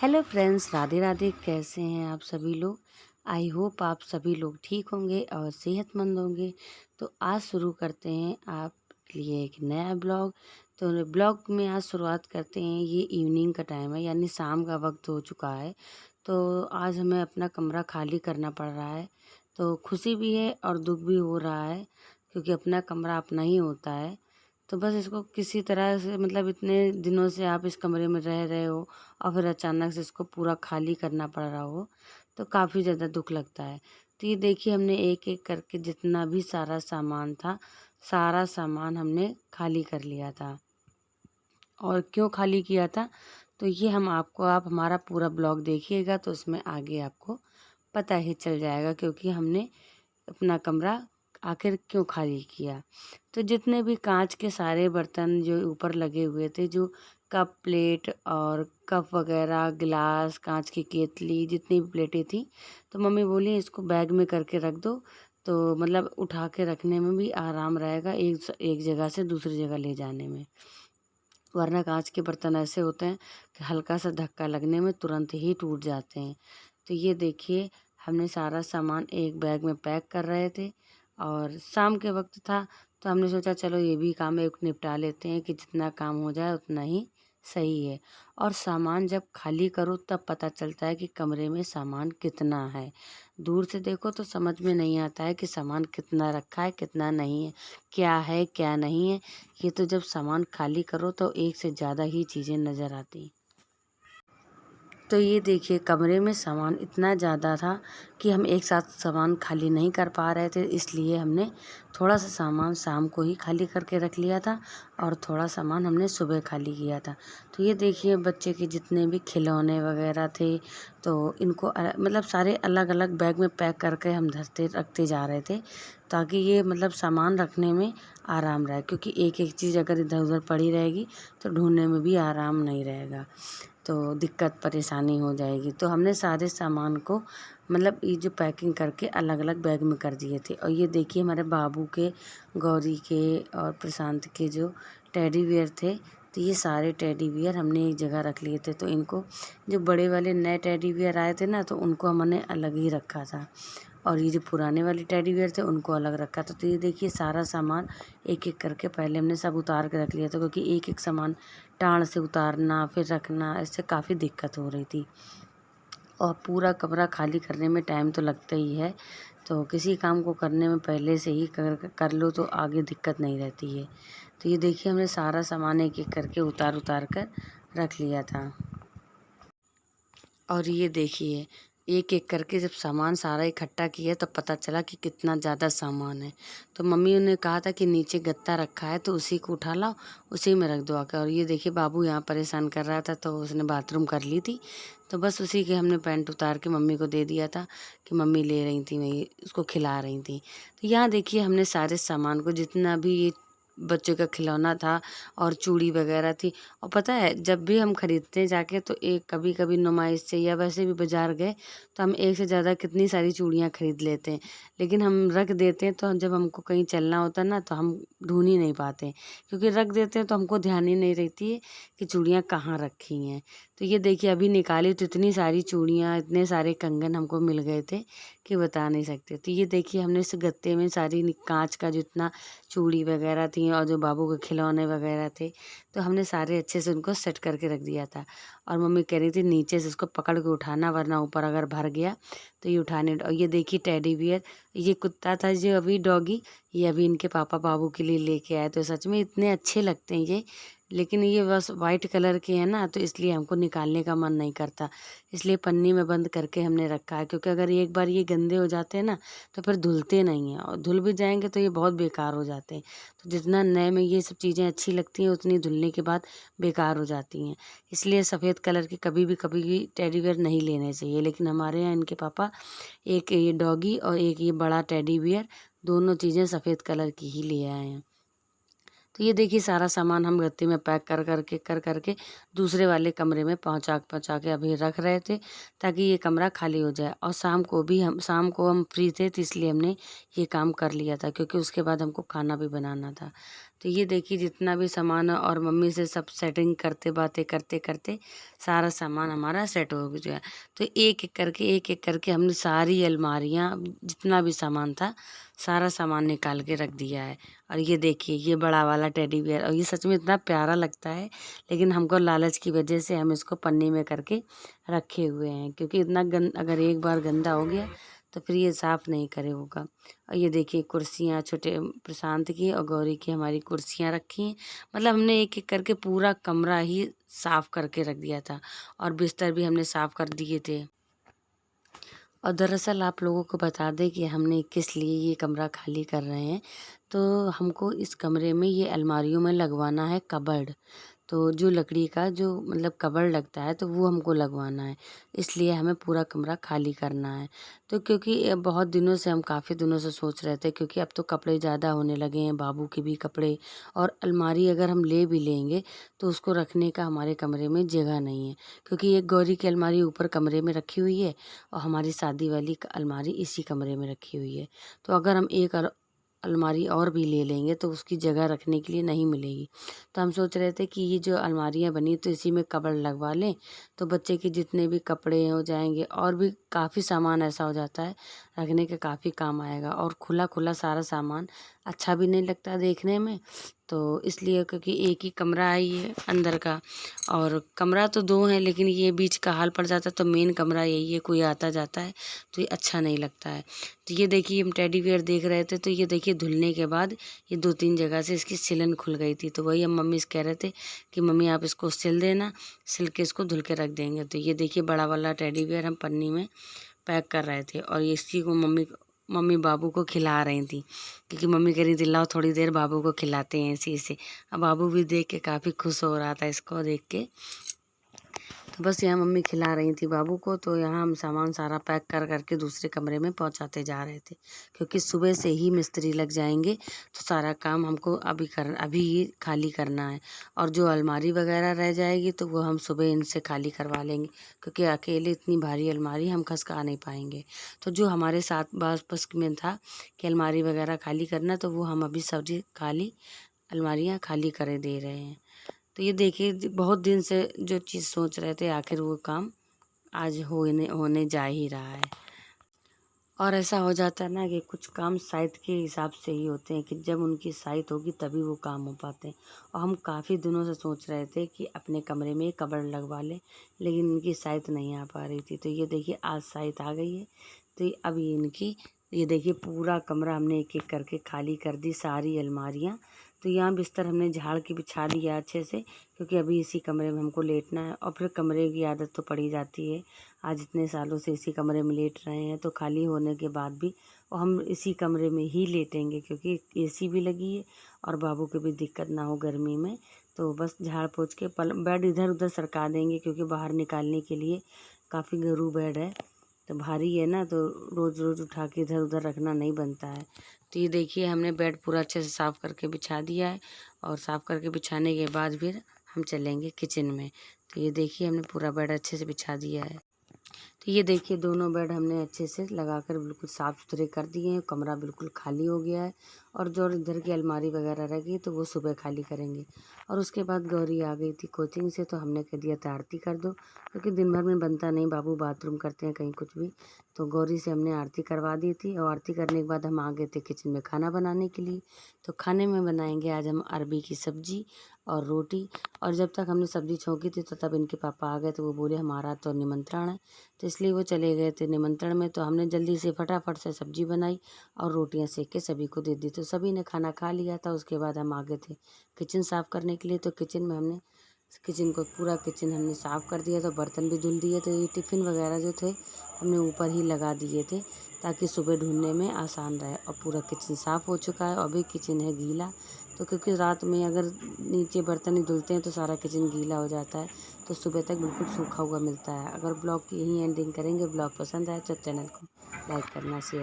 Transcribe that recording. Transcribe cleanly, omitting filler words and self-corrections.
Hello friends, Radhe Radhe. कैसे हैं आप सभी लोग? आई होप आप सभी लोग ठीक होंगे और सेहतमंद होंगे। तो आज शुरू करते हैं आप लिए एक नया ब्लॉग। तो ब्लॉग में आज शुरुआत करते हैं। ये इवनिंग का टाइम है, यानी शाम का वक्त हो चुका है। तो आज हमें अपना कमरा खाली करना पड़ रहा है। तो खुशी भी है और दुख भी हो रहा है, क्योंकि अपना कमरा अपना ही होता है। तो बस इसको किसी तरह से, मतलब इतने दिनों से आप इस कमरे में रह रहे हो और फिर अचानक से इसको पूरा खाली करना पड़ रहा हो, तो काफ़ी ज़्यादा दुख लगता है। तो ये देखिए, हमने एक एक करके जितना भी सारा सामान था, सारा सामान हमने खाली कर लिया था। और क्यों खाली किया था, तो ये आप हमारा पूरा ब्लॉग देखिएगा तो उसमें आगे आपको पता ही चल जाएगा, क्योंकि हमने अपना कमरा आखिर क्यों खाली किया। तो जितने भी कांच के सारे बर्तन जो ऊपर लगे हुए थे, जो कप प्लेट और कप वगैरह, गिलास, कांच की केतली, जितनी भी प्लेटें थी, तो मम्मी बोली इसको बैग में करके रख दो। तो मतलब उठा के रखने में भी आराम रहेगा, एक जगह से दूसरी जगह ले जाने में। वरना कांच के बर्तन ऐसे होते हैं कि हल्का सा धक्का लगने में तुरंत ही टूट जाते हैं। तो ये देखिए, हमने सारा सामान एक बैग में पैक कर रहे थे और शाम के वक्त था, तो हमने सोचा चलो ये भी काम एक निपटा लेते हैं, कि जितना काम हो जाए उतना ही सही है। और सामान जब खाली करो तब पता चलता है कि कमरे में सामान कितना है। दूर से देखो तो समझ में नहीं आता है कि सामान कितना रखा है, कितना नहीं है, क्या नहीं है। ये तो जब सामान खाली करो तो एक से ज़्यादा ही चीज़ें नज़र आती। तो ये देखिए, कमरे में सामान इतना ज़्यादा था कि हम एक साथ सामान खाली नहीं कर पा रहे थे, इसलिए हमने थोड़ा सा सामान शाम को ही खाली करके रख लिया था और थोड़ा सामान हमने सुबह खाली किया था। तो ये देखिए, बच्चे के जितने भी खिलौने वगैरह थे, तो इनको मतलब सारे अलग अलग बैग में पैक करके हम रखते जा रहे थे, ताकि ये मतलब सामान रखने में आराम रहे, क्योंकि एक एक चीज़ अगर इधर उधर पड़ी रहेगी तो ढूंढने में भी आराम नहीं रहेगा, तो दिक्कत परेशानी हो जाएगी। तो हमने सारे सामान को मतलब ये जो पैकिंग करके अलग अलग बैग में कर दिए थे। और ये देखिए, हमारे बाबू के, गौरी के और प्रशांत के जो टेडी बियर थे, तो ये सारे टेडी बियर हमने एक जगह रख लिए थे। तो इनको, जो बड़े वाले नए टेडी बियर आए थे ना, तो उनको हमने अलग ही रखा था, और ये जो पुराने वाले टेडी बियर थे उनको अलग रखा था। तो ये देखिए, सारा सामान एक एक करके पहले हमने सब उतार के रख लिया था, क्योंकि एक एक सामान टाँड़ से उतारना फिर रखना, इससे काफ़ी दिक्कत हो रही थी। और पूरा कमरा खाली करने में टाइम तो लगता ही है, तो किसी काम को करने में पहले से ही कर लो तो आगे दिक्कत नहीं रहती है। तो ये देखिए, हमने सारा सामान एक एक करके उतार उतार कर रख लिया था। और ये देखिए, एक एक करके जब सामान सारा इकट्ठा किया तब पता चला कि कितना ज़्यादा सामान है। तो मम्मी ने कहा था कि नीचे गत्ता रखा है तो उसी को उठा लाओ, उसी में रख दो आकर। और ये देखिए, बाबू यहाँ परेशान कर रहा था, तो उसने बाथरूम कर ली थी, तो बस उसी के हमने पैंट उतार के मम्मी को दे दिया था, कि मम्मी ले रही थी, वही उसको खिला रही थी। तो यहाँ देखिए, हमने सारे सामान को, जितना भी ये बच्चों का खिलौना था और चूड़ी वगैरह थी। और पता है, जब भी हम खरीदते हैं जाके, तो एक कभी कभी नुमाइश से या वैसे भी बाजार गए, तो हम एक से ज़्यादा कितनी सारी चूड़ियाँ खरीद लेते हैं, लेकिन हम रख देते हैं। तो जब हमको कहीं चलना होता है ना, तो हम ढूंढ ही नहीं पाते, क्योंकि रख देते हैं तो हमको ध्यान ही नहीं रहती है कि चूड़ियाँ कहाँ रखी हैं। तो ये देखिए, अभी निकाली तो इतनी सारी चूड़ियाँ, इतने सारे कंगन हमको मिल गए थे कि बता नहीं सकते। तो ये देखिए, हमने इस गत्ते में सारी कांच का जितना चूड़ी वगैरह थी और जो बाबू के खिलौने वगैरह थे, तो हमने सारे अच्छे से उनको सेट करके रख दिया था। और मम्मी कह रही थी नीचे से इसको पकड़ के उठाना, वरना ऊपर अगर भर गया तो ये उठाने। और ये देखिए, टेडी बियर, ये कुत्ता था जो अभी डॉगी, ये अभी इनके पापा बाबू के लिए लेके आए। तो सच में इतने अच्छे लगते हैं ये, लेकिन ये बस वाइट कलर के हैं ना, तो इसलिए हमको निकालने का मन नहीं करता, इसलिए पन्नी में बंद करके हमने रखा है। क्योंकि अगर एक बार ये गंदे हो जाते हैं ना, तो फिर धुलते नहीं हैं, और धुल भी जाएंगे तो ये बहुत बेकार हो जाते हैं। तो जितना नए में ये सब चीज़ें अच्छी लगती हैं, उतनी धुलने के बाद बेकार हो जाती हैं। इसलिए सफ़ेद कलर के कभी भी टेडी बियर नहीं लेने चाहिए। लेकिन हमारे यहाँ इनके पापा, एक ये डॉगी और एक ये बड़ा टेडी बियर, दोनों चीज़ें सफ़ेद कलर की ही ले आए हैं। तो ये देखिए सारा सामान हम गत्ते में पैक कर करके दूसरे वाले कमरे में पहुँचा के अभी रख रहे थे, ताकि ये कमरा खाली हो जाए। और शाम को हम फ्री थे, तो इसलिए हमने ये काम कर लिया था, क्योंकि उसके बाद हमको खाना भी बनाना था। तो ये देखिए जितना भी सामान है, और मम्मी से सब सेटिंग करते बातें करते करते सारा सामान हमारा सेट हो गया। तो एक एक करके हमने सारी अलमारियाँ, जितना भी सामान था सारा सामान निकाल के रख दिया है। और ये देखिए ये बड़ा वाला टेडी बियर, और ये सच में इतना प्यारा लगता है, लेकिन हमको लालच की वजह से हम इसको पन्नी में करके रखे हुए हैं, क्योंकि अगर एक बार गंदा हो गया तो फिर ये साफ़ नहीं करे होगा। और ये देखिए कुर्सियाँ, छोटे प्रशांत की और गौरी की हमारी कुर्सियाँ रखी हैं। मतलब हमने एक एक करके पूरा कमरा ही साफ़ करके रख दिया था, और बिस्तर भी हमने साफ़ कर दिए थे। और दरअसल आप लोगों को बता दें कि हमने किस लिए ये कमरा खाली कर रहे हैं। तो हमको इस कमरे में ये अलमारियों में लगवाना है कबर्ड। तो जो लकड़ी का जो मतलब कबर्ड लगता है, तो वो हमको लगवाना है, इसलिए हमें पूरा कमरा खाली करना है। तो क्योंकि बहुत दिनों से हम काफ़ी दिनों से सोच रहे थे, क्योंकि अब तो कपड़े ज़्यादा होने लगे हैं, बाबू के भी कपड़े, और अलमारी अगर हम ले भी लेंगे तो उसको रखने का हमारे कमरे में जगह नहीं है, क्योंकि एक गौरी की अलमारी ऊपर कमरे में रखी हुई है, और हमारी शादी वाली अलमारी इसी कमरे में रखी हुई है। तो अगर हम एक अलमारी और भी ले लेंगे तो उसकी जगह रखने के लिए नहीं मिलेगी। तो हम सोच रहे थे कि ये जो अलमारियाँ बनी तो इसी में कबर्ड लगवा लें, तो बच्चे के जितने भी कपड़े हो जाएंगे, और भी काफ़ी सामान ऐसा हो जाता है रखने के काफ़ी काम आएगा। और खुला खुला सारा सामान अच्छा भी नहीं लगता देखने में, तो इसलिए, क्योंकि एक ही कमरा है ये अंदर का, और कमरा तो दो हैं, लेकिन ये बीच का हाल पड़ जाता है, तो मेन कमरा यही है, कोई आता जाता है तो ये अच्छा नहीं लगता है। तो ये देखिए हम टेडी बियर देख रहे थे, तो ये देखिए धुलने के बाद ये 2-3 जगह से इसकी सिलन खुल गई थी, तो वही हम मम्मी से कह रहे थे कि मम्मी आप इसको सिल देना, सिल के इसको धुल के रख देंगे। तो ये देखिए बड़ा वाला टेडी बियर हम पन्नी में पैक कर रहे थे, और इसी को मम्मी बाबू को खिला रही थी, क्योंकि मम्मी कह रही थी लाओ थोड़ी देर बाबू को खिलाते हैं इसी से। अब बाबू भी देख के काफ़ी खुश हो रहा था इसको देख के। तो बस यहाँ मम्मी खिला रही थी बाबू को, तो यहाँ हम सामान सारा पैक कर करके दूसरे कमरे में पहुँचाते जा रहे थे, क्योंकि सुबह से ही मिस्त्री लग जाएंगे, तो सारा काम हमको अभी ही खाली करना है। और जो अलमारी वगैरह रह जाएगी तो वो हम सुबह इनसे खाली करवा लेंगे, क्योंकि अकेले इतनी भारी अलमारी हम खसका नहीं पाएंगे। तो जो हमारे साथ बस में था कि अलमारी वगैरह खाली करना, तो वो हम अभी सब्जी खाली अलमारियाँ खाली करे दे रहे हैं। तो ये देखिए बहुत दिन से जो चीज़ सोच रहे थे, आखिर वो काम आज होने जा ही रहा है। और ऐसा हो जाता है ना कि कुछ काम साइट के हिसाब से ही होते हैं, कि जब उनकी साइट होगी तभी वो काम हो पाते हैं। और हम काफ़ी दिनों से सोच रहे थे कि अपने कमरे में कबर्ड लगवा लें, लेकिन इनकी साइट नहीं आ पा रही थी। तो ये देखिए आज साइट आ गई है, तो अभी इनकी ये देखिए पूरा कमरा हमने एक एक करके खाली कर दी, सारी अलमारियाँ। तो यहाँ बिस्तर हमने झाड़ के बिछा दिया अच्छे से, क्योंकि अभी इसी कमरे में हमको लेटना है। और फिर कमरे की आदत तो पड़ी जाती है, आज इतने सालों से इसी कमरे में लेट रहे हैं, तो खाली होने के बाद भी और हम इसी कमरे में ही लेटेंगे, क्योंकि एसी भी लगी है और बाबू को भी दिक्कत ना हो गर्मी में। तो बस झाड़ पोंछ के बेड इधर उधर सरका देंगे, क्योंकि बाहर निकालने के लिए काफ़ी गरू बेड है, तो भारी है ना, तो रोज़ रोज़ उठा के इधर उधर रखना नहीं बनता है। तो ये देखिए हमने बेड पूरा अच्छे से साफ़ करके बिछा दिया है, और साफ़ करके बिछाने के बाद फिर हम चलेंगे किचन में। तो ये देखिए हमने पूरा बेड अच्छे से बिछा दिया है। तो ये देखिए दोनों बेड हमने अच्छे से लगाकर बिल्कुल साफ़ सुथरे कर दिए हैं, कमरा बिल्कुल खाली हो गया है। और जो इधर की अलमारी वगैरह रह गई तो वो सुबह खाली करेंगे। और उसके बाद गौरी आ गई थी कोचिंग से, तो हमने कह दिया था आरती कर दो, क्योंकि दिन भर में बनता नहीं, बाबू बाथरूम करते हैं कहीं कुछ भी। तो गौरी से हमने आरती करवा दी थी, और आरती करने के बाद हम आ गए थे किचन में खाना बनाने के लिए। तो खाने में बनाएंगे आज हम अरबी की सब्ज़ी और रोटी। और जब तक हमने सब्ज़ी छोंकी थी तो तब इनके पापा आ गए, तो वो बोले हमारा तो निमंत्रण है, तो इसलिए वो चले गए थे निमंत्रण में। तो हमने जल्दी से फटाफट से सब्ज़ी बनाई और रोटियां सेक के सभी को दे दी। तो सभी ने खाना खा लिया था। उसके बाद हम आ गए थे किचन साफ़ करने के लिए। तो पूरा किचन हमने साफ़ कर दिया, तो बर्तन भी धुल दिए। तो ये टिफ़िन वगैरह जो थे हमने ऊपर ही लगा दिए थे, ताकि सुबह ढूंढने में आसान रहे। और पूरा किचन साफ़ हो चुका है, अभी किचन है गीला। तो क्योंकि रात में अगर नीचे बर्तन ही धुलते हैं तो सारा किचन गीला हो जाता है, तो सुबह तक बिल्कुल सूखा हुआ मिलता है। अगर ब्लॉग की यही एंडिंग करेंगे, ब्लॉग पसंद आए तो चैनल को लाइक करना, शेयर